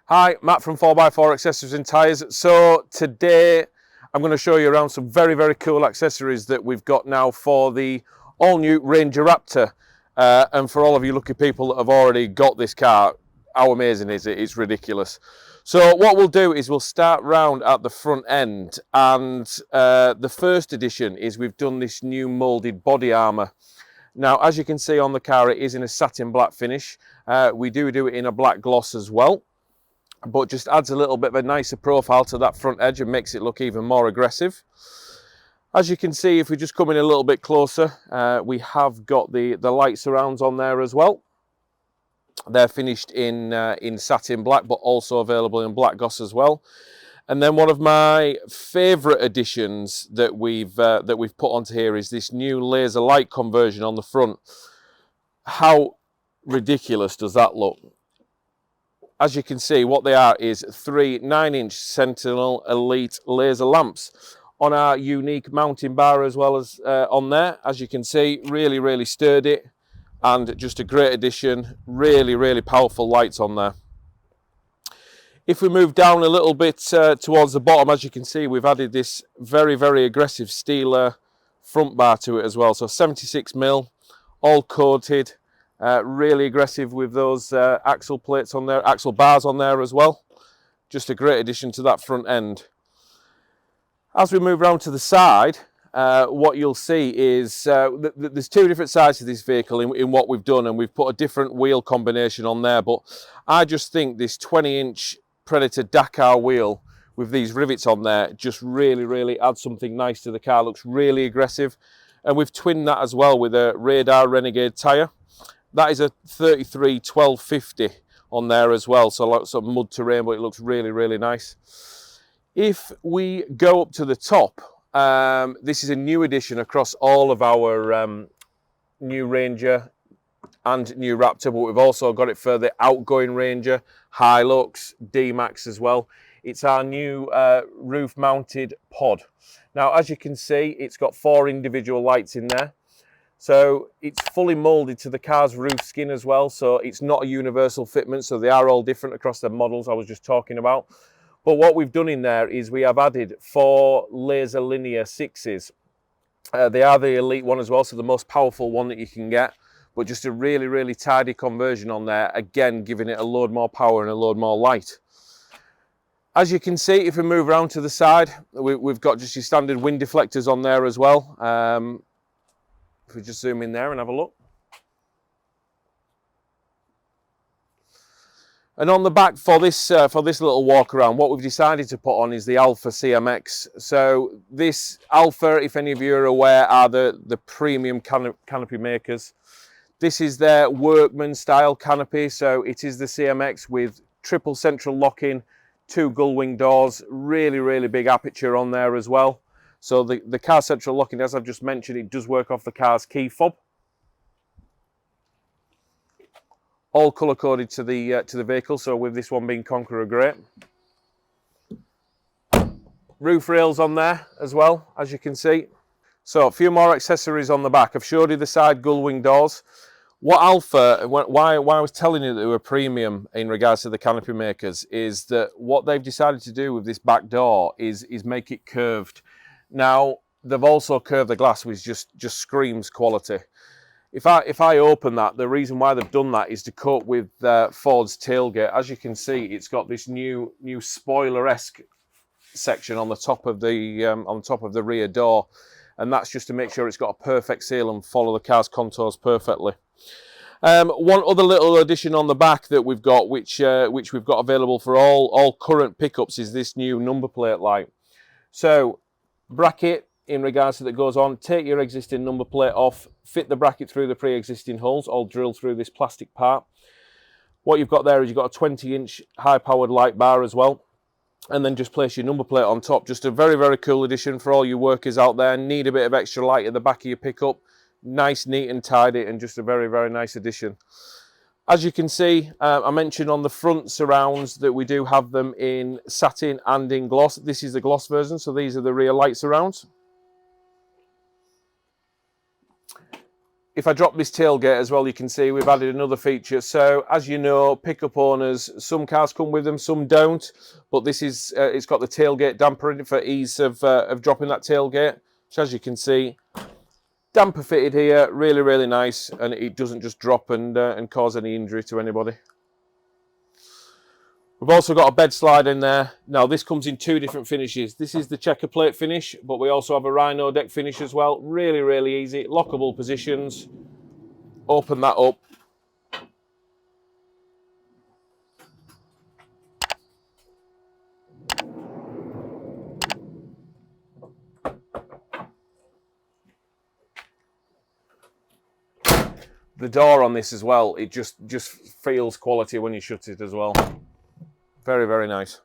Hi, Matt from 4x4 Accessories and Tyres. So today I'm going to show you around some very cool accessories that we've got now for the all new Ranger Raptor. And for all of you lucky people that have already got this car, how amazing is it? It's ridiculous. So what we'll do is we'll start round at the front end, and the first edition is we've done this new moulded body armour. Now, as you can see on the car, it is in a satin black finish. We do it in a black gloss as well, but just adds a little bit of a nicer profile to that front edge and makes it look even more aggressive. As you can see, if we just come in a little bit closer, we have got the light surrounds on there as well. They're finished in satin black, but also available in black gloss as well. And then one of my favourite additions that we've put onto here is this new laser light conversion on the front. How ridiculous does that look? As you can see, what they are is three 9-inch Sentinel Elite laser lamps on our unique mounting bar as well as on there. As you can see, really sturdy and just a great addition. Really powerful lights on there. If we move down a little bit towards the bottom, as you can see, we've added this very aggressive steel front bar to it as well. So 76mm, all coated. Really aggressive with those axle plates on there, axle bars on there as well. Just a great addition to that front end. As we move around to the side, what you'll see is there's two different sides to this vehicle in what we've done, and we've put a different wheel combination on there. But I just think this 20-inch Predator Dakar wheel with these rivets on there just really adds something nice to the car. Looks really aggressive, and we've twinned that as well with a Radar Renegade tyre. That is a 33 1250 on there as well, so lots of mud terrain, but it looks really nice. If we go up to the top, this is a new addition across all of our new Ranger and new Raptor, but we've also got it for the outgoing Ranger, Hilux, D-Max as well. It's our new roof-mounted pod. Now, as you can see, it's got 4 individual lights in there. So it's fully moulded to the car's roof skin as well, so it's not a universal fitment, so they are all different across the models I was just talking about. But what we've done in there is we have added 4 laser linear 6s. They are the elite one as well, so the most powerful one that you can get, but just a really tidy conversion on there, again giving it a load more power and a load more light. As you can see, if we move around to the side, we've got just your standard wind deflectors on there as well. If we just zoom in there and have a look. And on the back for this little walk around, what we've decided to put on is the Alpha CMX. So this Alpha, if any of you are aware, are the premium canopy makers. This is their workman style canopy, so it is the CMX with triple central locking, 2 gull wing doors, really big aperture on there as well. So the car central locking, as I've just mentioned, it does work off the car's key fob. All colour coded to the vehicle, so with this one being Conqueror Grey. Roof rails on there as well, as you can see. So a few more accessories on the back. I've showed you the side gull wing doors. What Alpha, why I was telling you that they were premium in regards to the canopy makers, is that what they've decided to do with this back door is make it curved. Now, they've also curved the glass, which just screams quality. If I open that, the reason why they've done that is to cope with Ford's tailgate. As you can see, it's got this new spoiler-esque section on the top of the rear door, and that's just to make sure it's got a perfect seal and follow the car's contours perfectly. One other little addition on the back that we've got, which we've got available for all current pickups, is this new number plate light. So bracket in regards to that goes on, take your existing number plate off, fit the bracket through the pre-existing holes, all drilled through this plastic part. What you've got there is you've got a 20-inch high-powered light bar as well, and then just place your number plate on top. Just a very cool addition for all you workers out there. Need a bit of extra light at the back of your pickup. Nice, neat and tidy, and just a very nice addition. As you can see, I mentioned on the front surrounds that we do have them in satin and in gloss. This is the gloss version, so these are the rear light surrounds. if I drop this tailgate as well, you can see we've added another feature. So as you know, pickup owners, some cars come with them, some don't. But this is, it's got the tailgate damper in it for ease of dropping that tailgate. So as you can see, damper fitted here, really, really nice. And it doesn't just drop and cause any injury to anybody. We've also got a bed slide in there. Now this comes in 2 different finishes. This is the checker plate finish, but we also have a rhino deck finish as well. Really, really easy. Lockable positions. Open that up. The door on this as well, it just feels quality when you shut it as well. Very, very nice.